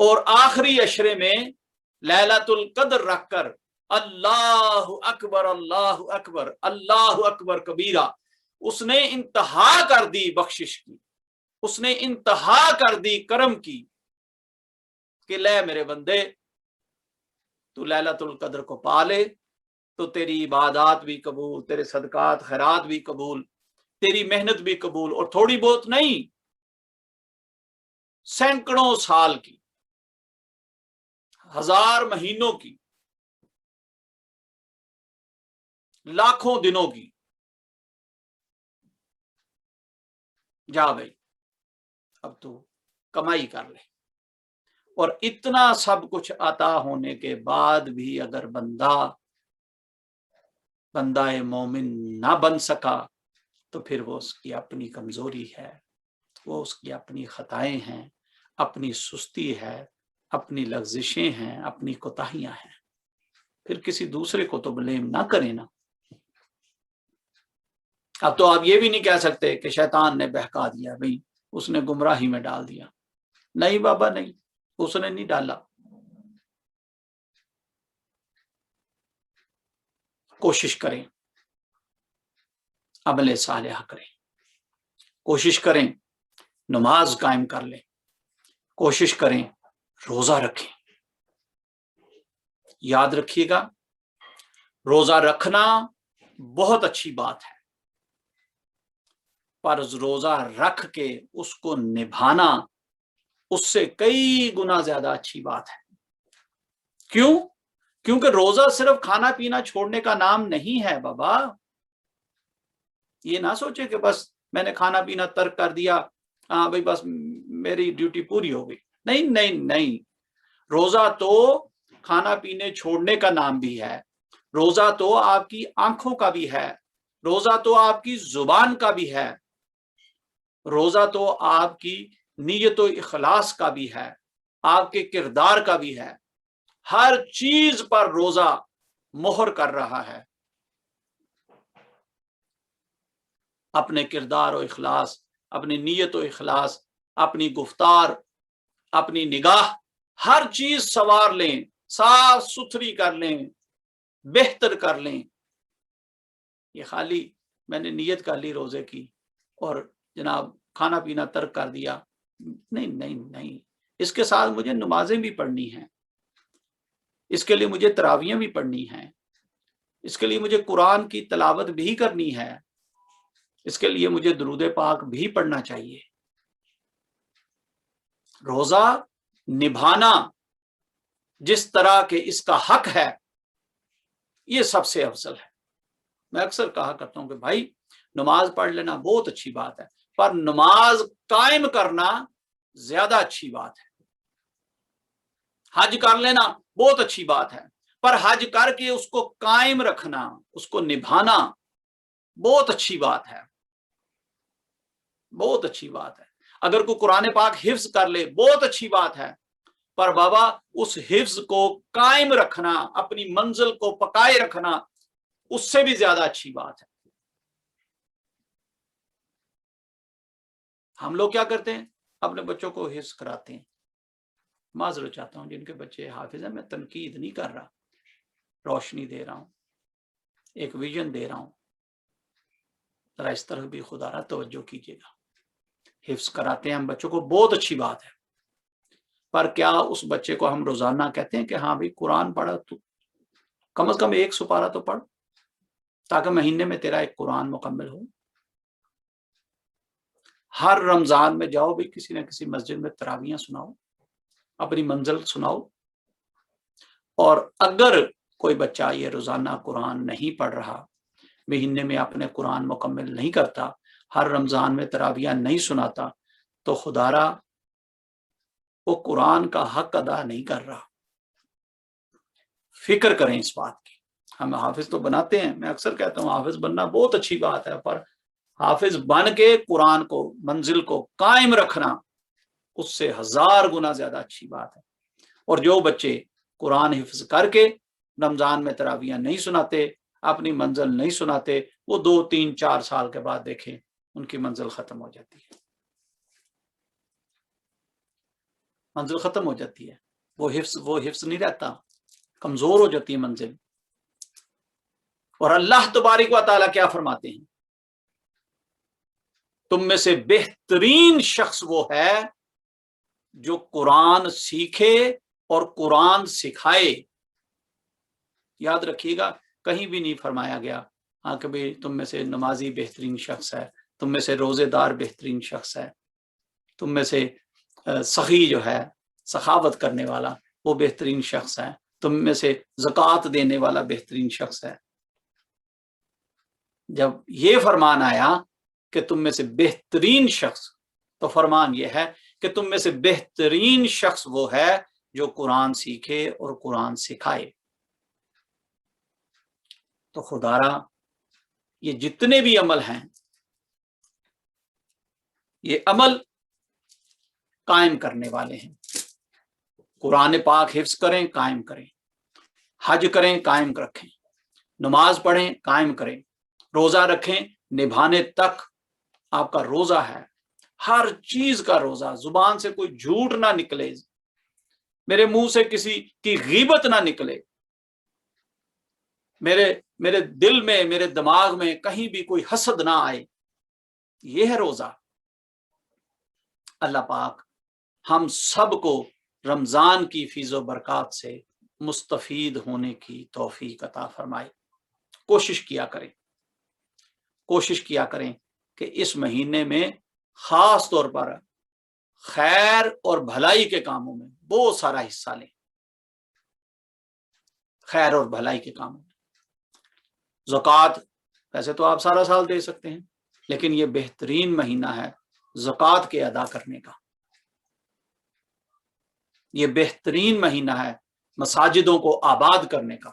اور آخری عشرے میں لیلۃ القدر رکھ کر اللہ اکبر اللہ اکبر اللہ اکبر کبیرہ، اس نے انتہا کر دی بخشش کی، اس نے انتہا کر دی کرم کی کہ لے میرے بندے تو لیلۃ القدر کو پا لے تو تیری عبادات بھی قبول، تیرے صدقات خیرات بھی قبول، تیری محنت بھی قبول، اور تھوڑی بہت نہیں، سینکڑوں سال کی، ہزار مہینوں کی، لاکھوں دنوں کی۔ جا بھائی اب تو کمائی کر لے۔ اور اتنا سب کچھ عطا ہونے کے بعد بھی اگر بندہ مومن نہ بن سکا تو پھر وہ اس کی اپنی کمزوری ہے، وہ اس کی اپنی خطائیں ہیں، اپنی سستی ہے، اپنی لغزشیں ہیں، اپنی کوتاہیاں ہیں۔ پھر کسی دوسرے کو تو بلیم نہ کریں نا۔ اب تو آپ یہ بھی نہیں کہہ سکتے کہ شیطان نے بہکا دیا، بھئی اس نے گمراہی میں ڈال دیا۔ نہیں بابا نہیں، اس نے نہیں ڈالا۔ کوشش کریں عمل صالحہ کریں، کوشش کریں نماز قائم کر لیں، کوشش کریں روزہ رکھیں۔ یاد رکھیے گا روزہ رکھنا بہت اچھی بات ہے، پر روزہ رکھ کے اس کو نبھانا اس سے کئی گنا زیادہ اچھی بات ہے۔ کیوں؟ کیونکہ روزہ صرف کھانا پینا چھوڑنے کا نام نہیں ہے بابا۔ یہ نہ سوچے کہ بس میں نے کھانا پینا ترک کر دیا، ہاں بھائی بس میری ڈیوٹی پوری ہو گئی۔ نہیں نہیں نہیں، روزہ تو کھانا پینے چھوڑنے کا نام بھی ہے، روزہ تو آپ کی آنکھوں کا بھی ہے، روزہ تو آپ کی زبان کا بھی ہے، روزہ تو آپ کی نیت و اخلاص کا بھی ہے، آپ کے کردار کا بھی ہے۔ ہر چیز پر روزہ مہر کر رہا ہے۔ اپنے کردار و اخلاص، اپنی نیت و اخلاص، اپنی گفتار، اپنی نگاہ، ہر چیز سنوار لیں، صاف ستھری کر لیں، بہتر کر لیں۔ یہ خالی میں نے نیت کر لی روزے کی اور جناب کھانا پینا ترک کر دیا، نہیں نہیں نہیں، اس کے ساتھ مجھے نمازیں بھی پڑھنی ہیں، اس کے لیے مجھے تراویحیں بھی پڑھنی ہیں، اس کے لیے مجھے قرآن کی تلاوت بھی کرنی ہے، اس کے لیے مجھے درود پاک بھی پڑھنا چاہیے۔ روزہ نبھانا جس طرح کہ اس کا حق ہے، یہ سب سے افضل ہے۔ میں اکثر کہا کرتا ہوں کہ بھائی نماز پڑھ لینا بہت اچھی بات ہے، پر نماز قائم کرنا زیادہ اچھی بات ہے۔ حج کر لینا بہت اچھی بات ہے، پر حج کر کے اس کو قائم رکھنا، اس کو نبھانا بہت اچھی بات ہے، بہت اچھی بات ہے۔ اگر کوئی قرآن پاک حفظ کر لے بہت اچھی بات ہے، پر بابا اس حفظ کو قائم رکھنا، اپنی منزل کو پکائے رکھنا، اس سے بھی زیادہ اچھی بات ہے۔ ہم لوگ کیا کرتے ہیں؟ اپنے بچوں کو حفظ کراتے ہیں۔ معذرت چاہتا ہوں جن کے بچے حافظ ہیں، میں تنقید نہیں کر رہا، روشنی دے رہا ہوں، ایک ویژن دے رہا ہوں، ذرا اس طرح بھی خدا را توجہ کیجیے گا۔ حفظ کراتے ہیں ہم بچوں کو، بہت اچھی بات ہے، پر کیا اس بچے کو ہم روزانہ کہتے ہیں کہ ہاں بھی قرآن پڑھا، تو کم از کم 1 سپارہ تو پڑھ تاکہ مہینے میں تیرا ایک قرآن مکمل ہو۔ ہر رمضان میں جاؤ بھی کسی نہ کسی مسجد میں تراویحیں سناؤ، اپنی منزل سناؤ۔ اور اگر کوئی بچہ یہ روزانہ قرآن نہیں پڑھ رہا، مہینے میں اپنے قرآن مکمل نہیں کرتا، ہر رمضان میں تراویحیں نہیں سناتا، تو خدا را وہ قرآن کا حق ادا نہیں کر رہا۔ فکر کریں اس بات کی۔ ہم حافظ تو بناتے ہیں، میں اکثر کہتا ہوں حافظ بننا بہت اچھی بات ہے، پر حافظ بن کے قرآن کو، منزل کو قائم رکھنا اس سے 1000 گنا زیادہ اچھی بات ہے۔ اور جو بچے قرآن حفظ کر کے رمضان میں تراویحیں نہیں سناتے، اپنی منزل نہیں سناتے، وہ 2 3 4 سال کے بعد دیکھیں ان کی منزل ختم ہو جاتی ہے۔ منزل ختم ہو جاتی ہے، وہ حفظ نہیں رہتا، کمزور ہو جاتی ہے منزل۔ اور اللہ تبارک و تعالیٰ کیا فرماتے ہیں؟ تم میں سے بہترین شخص وہ ہے جو قرآن سیکھے اور قرآن سکھائے۔ یاد رکھیے گا، کہیں بھی نہیں فرمایا گیا ہاں کہ بھائی تم میں سے نمازی بہترین شخص ہے، تم میں سے روزے دار بہترین شخص ہے، تم میں سے سخی جو ہے سخاوت کرنے والا وہ بہترین شخص ہے، تم میں سے زکوٰۃ دینے والا بہترین شخص ہے۔ جب یہ فرمان آیا کہ تم میں سے بہترین شخص، تو فرمان یہ ہے کہ تم میں سے بہترین شخص وہ ہے جو قرآن سیکھے اور قرآن سکھائے۔ تو خدارا یہ جتنے بھی عمل ہیں، یہ عمل قائم کرنے والے ہیں۔ قرآن پاک حفظ کریں، قائم کریں، حج کریں، قائم رکھیں، نماز پڑھیں، قائم کریں، روزہ رکھیں، نبھانے تک آپ کا روزہ ہے، ہر چیز کا روزہ، زبان سے کوئی جھوٹ نہ نکلے، میرے منہ سے کسی کی غیبت نہ نکلے، میرے دل میں، میرے دماغ میں کہیں بھی کوئی حسد نہ آئے، یہ ہے روزہ۔ اللہ پاک ہم سب کو رمضان کی فیض و برکات سے مستفید ہونے کی توفیق عطا فرمائے۔ کوشش کیا کریں کہ اس مہینے میں خاص طور پر خیر اور بھلائی کے کاموں میں بہت سارا حصہ لیں، خیر اور بھلائی کے کاموں میں۔ زکوٰۃ ویسے تو آپ سارا سال دے سکتے ہیں، لیکن یہ بہترین مہینہ ہے زکوٰۃ کے ادا کرنے کا، یہ بہترین مہینہ ہے مساجدوں کو آباد کرنے کا،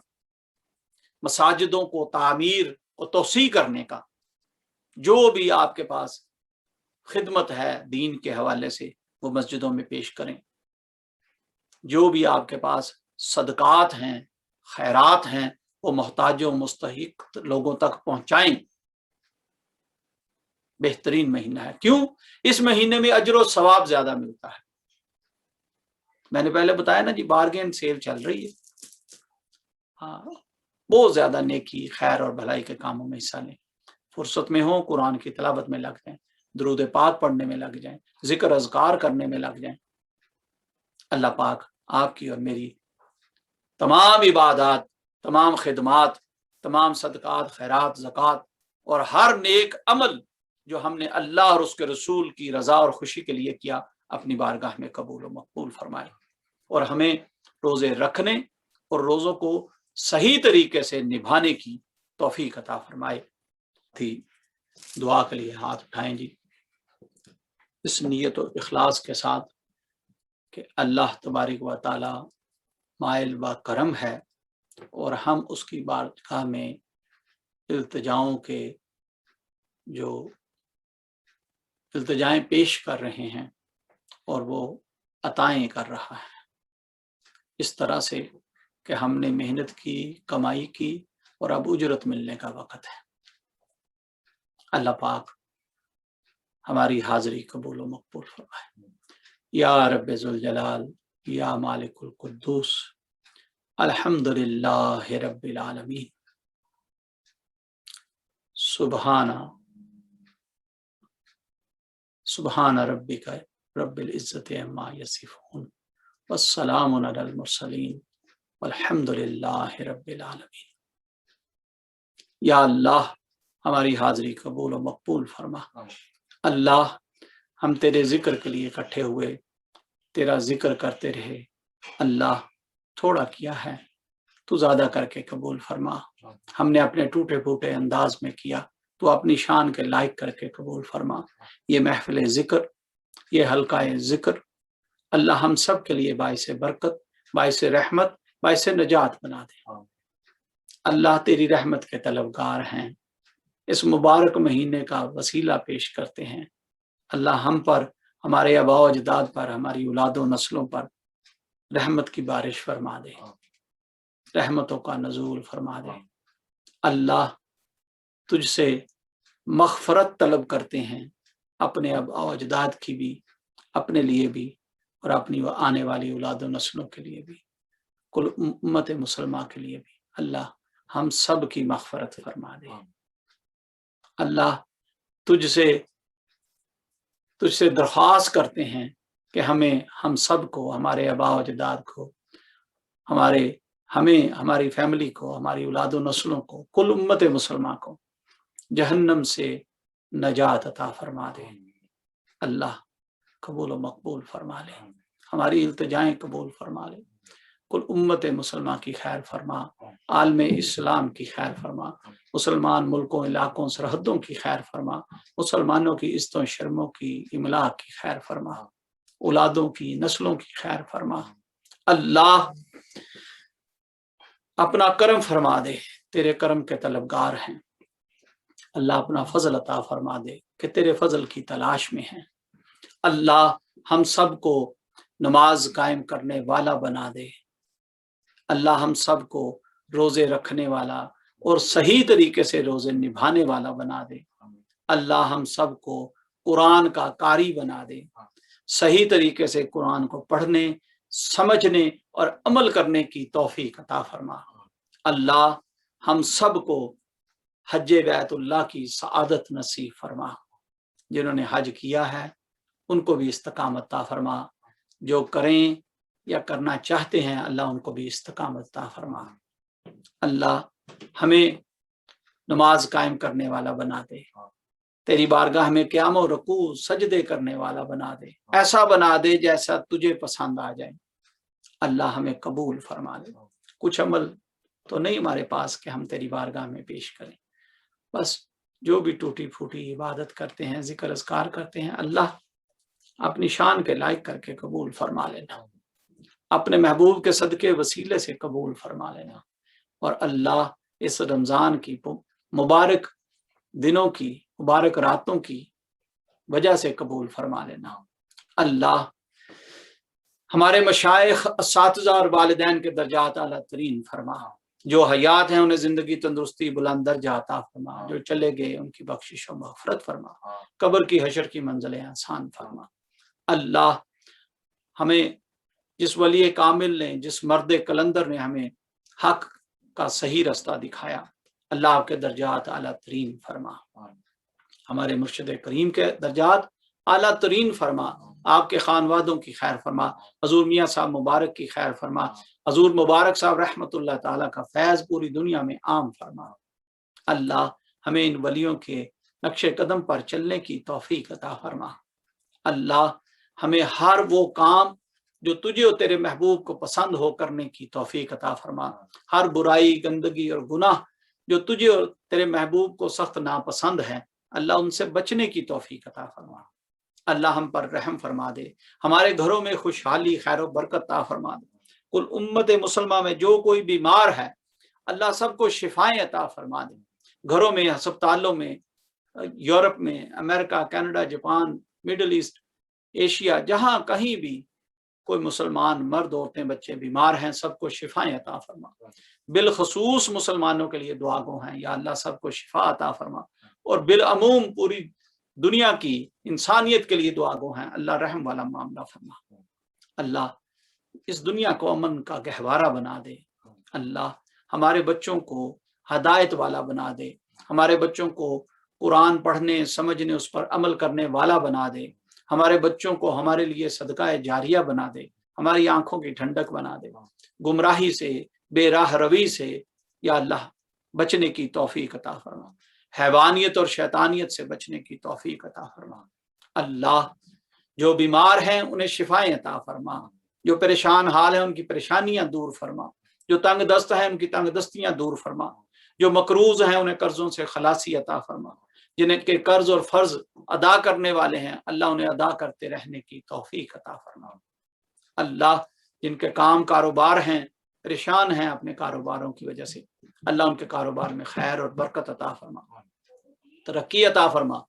مساجدوں کو تعمیر اور توسیع کرنے کا۔ جو بھی آپ کے پاس خدمت ہے دین کے حوالے سے وہ مسجدوں میں پیش کریں، جو بھی آپ کے پاس صدقات ہیں، خیرات ہیں، وہ محتاجوں مستحق لوگوں تک پہنچائیں۔ بہترین مہینہ ہے، کیوں؟ اس مہینے میں اجر و ثواب زیادہ ملتا ہے۔ میں نے پہلے بتایا نا جی، بارگین سیل چل رہی ہے، ہاں، بہت زیادہ نیکی، خیر اور بھلائی کے کاموں میں حصہ لیں۔ فرصت میں ہوں قرآن کی تلاوت میں لگ جائیں، درود پاک پڑھنے میں لگ جائیں، ذکر اذکار کرنے میں لگ جائیں۔ اللہ پاک آپ کی اور میری تمام عبادات، تمام خدمات، تمام صدقات، خیرات، زکوٰۃ اور ہر نیک عمل جو ہم نے اللہ اور اس کے رسول کی رضا اور خوشی کے لیے کیا، اپنی بارگاہ میں قبول و مقبول فرمائے، اور ہمیں روزے رکھنے اور روزوں کو صحیح طریقے سے نبھانے کی توفیق عطا فرمائے۔ تھی دعا کے لیے ہاتھ اٹھائیں جی، اس نیت و اخلاص کے ساتھ کہ اللہ تبارک و تعالی مائل و کرم ہے، اور ہم اس کی بارگاہ میں التجاؤں کے جو التجائیں پیش کر رہے ہیں اور وہ عطائیں کر رہا ہے، اس طرح سے کہ ہم نے محنت کی، کمائی کی، اور اب اجرت ملنے کا وقت ہے۔ اللہ پاک ہماری حاضری قبول و مقبول فرمائے۔ یا رب ذوالجلال، یا مالک القدوس، الحمدللہ رب العالمین، سبحان ربک رب العزت عما یصفون، والسلام علی المرسلین، والحمدللہ رب العالمین۔ یا اللہ ہماری حاضری قبول و مقبول فرما۔ اللہ ہم تیرے ذکر کے لیے اکٹھے ہوئے، تیرا ذکر کرتے رہے، اللہ تھوڑا کیا ہے تو زیادہ کر کے قبول فرما۔ ہم نے اپنے ٹوٹے پھوٹے انداز میں کیا، تو اپنی شان کے لائق کر کے قبول فرما۔ یہ محفل ذکر، یہ حلقہ ذکر، اللہ ہم سب کے لیے باعث برکت، باعث رحمت، باعث نجات بنا دے۔ اللہ تیری رحمت کے طلبگار ہیں، اس مبارک مہینے کا وسیلہ پیش کرتے ہیں۔ اللہ ہم پر، ہمارے آباء و اجداد پر، ہماری اولاد و نسلوں پر رحمت کی بارش فرما دے، رحمتوں کا نزول فرما دے۔ اللہ تجھ سے مغفرت طلب کرتے ہیں، اپنے آباء و اجداد کی بھی، اپنے لیے بھی، اور اپنی آنے والی اولاد و نسلوں کے لیے بھی، کل امت مسلمہ کے لیے بھی اللہ ہم سب کی مغفرت فرما دے۔ اللہ تجھ سے درخواست کرتے ہیں کہ ہم سب کو، ہمارے آباء و اجداد کو، ہماری فیملی کو، ہماری اولاد و نسلوں کو، کل امت مسلمہ کو جہنم سے نجات عطا فرما دے۔ اللہ قبول و مقبول فرما لے، ہماری التجائیں قبول فرما لے، کل امت مسلمہ کی خیر فرما، عالم اسلام کی خیر فرما، مسلمان ملکوں، علاقوں، سرحدوں کی خیر فرما، مسلمانوں کی عزتوں شرموں کی املاء کی خیر فرما، اولادوں کی، نسلوں کی خیر فرما۔ اللہ اپنا کرم فرما دے، تیرے کرم کے طلبگار ہیں۔ اللہ اپنا فضل عطا فرما دے کہ تیرے فضل کی تلاش میں ہیں۔ اللہ ہم سب کو نماز قائم کرنے والا بنا دے۔ اللہ ہم سب کو روزے رکھنے والا اور صحیح طریقے سے روزے نبھانے والا بنا دے۔ اللہ ہم سب کو قرآن کا قاری بنا دے، صحیح طریقے سے قرآن کو پڑھنے، سمجھنے اور عمل کرنے کی توفیق عطا فرما۔ اللہ ہم سب کو حج بیت اللہ کی سعادت نصیب فرما۔ جنہوں نے حج کیا ہے ان کو بھی استقامت عطا فرما، جو کریں یا کرنا چاہتے ہیں اللہ ان کو بھی استقامت عطا فرما۔ اللہ ہمیں نماز قائم کرنے والا بنا دے، تیری بارگاہ میں قیام و رکوع سجدے کرنے والا بنا دے، ایسا بنا دے جیسا تجھے پسند آ جائے۔ اللہ ہمیں قبول فرما لے۔ کچھ عمل تو نہیں ہمارے پاس کہ ہم تیری بارگاہ میں پیش کریں، بس جو بھی ٹوٹی پھوٹی عبادت کرتے ہیں، ذکر اذکار کرتے ہیں، اللہ اپنی شان کے لائق کر کے قبول فرما لینا، اپنے محبوب کے صدقے وسیلے سے قبول فرما لینا، اور اللہ اس رمضان کی مبارک دنوں کی، مبارک راتوں کی وجہ سے قبول فرما لینا۔ اللہ ہمارے مشائخ، اساتذہ اور والدین کے درجات اعلیٰ ترین فرما، جو حیات ہیں انہیں زندگی، تندرستی، بلند درجہ عطا فرما، جو چلے گئے ان کی بخشش و مغفرت فرما، قبر کی حشر کی منزلیں آسان فرما۔ اللہ ہمیں جس ولی کامل نے، جس مرد کلندر نے ہمیں حق کا صحیح رستہ دکھایا، اللہ آپ کے درجات اعلیٰ ترین فرما، ہمارے مرشد کریم کے درجات اعلیٰ ترین فرما، آپ کے خانوادوں کی خیر فرما، حضور میاں صاحب مبارک کی خیر فرما، حضور مبارک صاحب رحمت اللہ تعالیٰ کا فیض پوری دنیا میں عام فرما۔ اللہ ہمیں ان ولیوں کے نقش قدم پر چلنے کی توفیق عطا فرما۔ اللہ ہمیں ہر وہ کام جو تجھے اور تیرے محبوب کو پسند ہو کرنے کی توفیق عطا فرما، ہر برائی، گندگی اور گناہ جو تجھے اور تیرے محبوب کو سخت ناپسند ہے، اللہ ان سے بچنے کی توفیق عطا فرما۔ اللہ ہم پر رحم فرما دے، ہمارے گھروں میں خوشحالی، خیر و برکت عطا فرما دے۔ کل امت مسلمہ میں جو کوئی بیمار ہے اللہ سب کو شفائیں عطا فرما دے، گھروں میں، ہسپتالوں میں، یورپ میں، America, Canada, Japan, middle east, Asia, جہاں کہیں بھی کوئی مسلمان مرد، عورتیں، بچے بیمار ہیں، سب کو شفائیں عطا فرما۔ بالخصوص مسلمانوں کے لیے دعا گو ہیں، یا اللہ سب کو شفا عطا فرما، اور بالعموم پوری دنیا کی انسانیت کے لیے دعا گو ہیں، اللہ رحم والا معاملہ فرما۔ اللہ اس دنیا کو امن کا گہوارہ بنا دے، اللہ ہمارے بچوں کو ہدایت والا بنا دے، ہمارے بچوں کو قرآن پڑھنے، سمجھنے، اس پر عمل کرنے والا بنا دے، ہمارے بچوں کو ہمارے لیے صدقہ جاریہ بنا دے، ہماری آنکھوں کی ٹھنڈک بنا دے، گمراہی سے، بے راہ روی سے یا اللہ بچنے کی توفیق عطا فرما، حیوانیت اور شیطانیت سے بچنے کی توفیق عطا فرما۔ اللہ جو بیمار ہیں انہیں شفائیں عطا فرما، جو پریشان حال ہیں ان کی پریشانیاں دور فرما، جو تنگ دست ہیں ان کی تنگ دستیاں دور فرما، جو مقروض ہیں انہیں قرضوں سے خلاصی عطا فرما، جنہیں کے قرض اور فرض ادا کرنے والے ہیں اللہ انہیں ادا کرتے رہنے کی توفیق عطا فرما۔ اللہ جن کے کام کاروبار ہیں، پریشان ہیں اپنے کاروباروں کی وجہ سے، اللہ ان کے کاروبار میں خیر اور برکت عطا فرما، ترقی عطا فرما،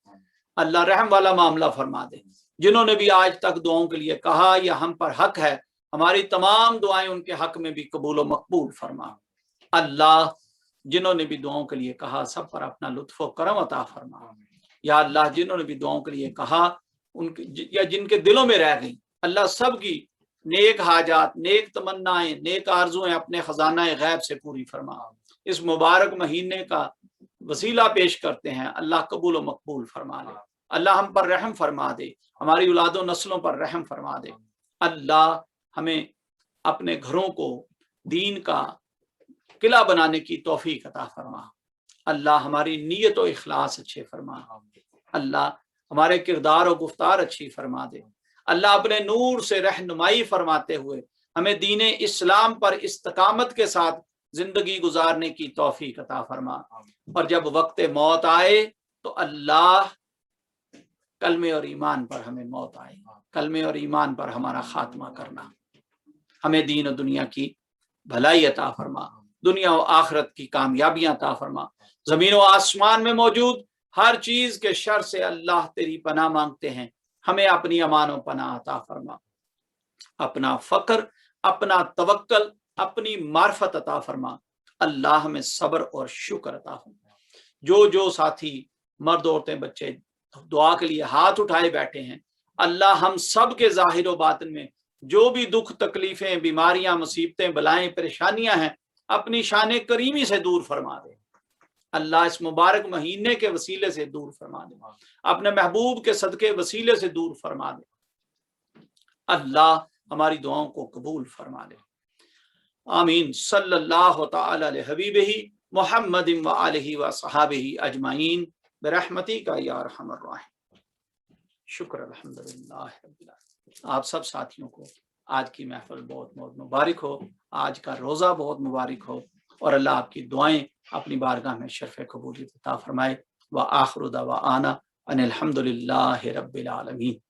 اللہ رحم والا معاملہ فرما دے۔ جنہوں نے بھی آج تک دعاؤں کے لیے کہا یا ہم پر حق ہے، ہماری تمام دعائیں ان کے حق میں بھی قبول و مقبول فرما۔ اللہ جنہوں نے بھی دعاؤں کے لیے کہا سب پر اپنا لطف و کرم عطا فرما۔ یا اللہ جنہوں نے بھی دعاؤں کے لیے کہا ان یا جن کے دلوں میں رہ گئی اللہ سب کی نیک حاجات، نیک تمنائیں، نیک آرزویں اپنے خزانہ غیب سے پوری فرما۔ اس مبارک مہینے کا وسیلہ پیش کرتے ہیں، اللہ قبول و مقبول فرما لے۔ اللہ ہم پر رحم فرما دے، ہماری اولاد و نسلوں پر رحم فرما دے۔ اللہ ہمیں اپنے گھروں کو دین کا قلعہ بنانے کی توفیق عطا فرما۔ اللہ ہماری نیت و اخلاص اچھے فرما۔ اللہ ہمارے کردار و گفتار اچھی فرما دے۔ اللہ اپنے نور سے رہنمائی فرماتے ہوئے ہمیں دین اسلام پر استقامت کے ساتھ زندگی گزارنے کی توفیق عطا فرما۔ اور جب وقت موت آئے تو اللہ کلمے اور ایمان پر ہمیں موت آئے، کلمے اور ایمان پر ہمارا خاتمہ کرنا۔ ہمیں دین و دنیا کی بھلائی عطا فرما، دنیا و آخرت کی کامیابیاں عطا فرما۔ زمین و آسمان میں موجود ہر چیز کے شر سے اللہ تیری پناہ مانگتے ہیں، ہمیں اپنی امان و پناہ عطا فرما۔ اپنا فقر، اپنا توکل، اپنی معرفت عطا فرما۔ اللہ ہمیں صبر اور شکر عطا فرما۔ جو ساتھی مرد، عورتیں، بچے دعا کے لیے ہاتھ اٹھائے بیٹھے ہیں، اللہ ہم سب کے ظاہر و باطن میں جو بھی دکھ، تکلیفیں، بیماریاں، مصیبتیں، بلائیں، پریشانیاں ہیں، اپنی شان کریمی سے دور فرما دے۔ اللہ اس مبارک مہینے کے وسیلے سے دور فرما دے، اپنے محبوب کے صدقے وسیلے سے دور فرما دے۔ اللہ ہماری دعاؤں کو قبول فرما لے۔ آمین۔ صلی اللہ تعالی علی حبیبہ محمد و آلہ و صحابہ اجمعین برحمتک یا ارحم الراحمین۔ شکر الحمدللہ رب العالمین۔ آپ سب ساتھیوں کو آج کی محفل بہت بہت مبارک ہو، آج کا روزہ بہت مبارک ہو، اور اللہ آپ کی دعائیں اپنی بارگاہ میں شرف قبولیت عطا فرمائے۔ وآخر دعوانا ان الحمدللہ رب العالمین۔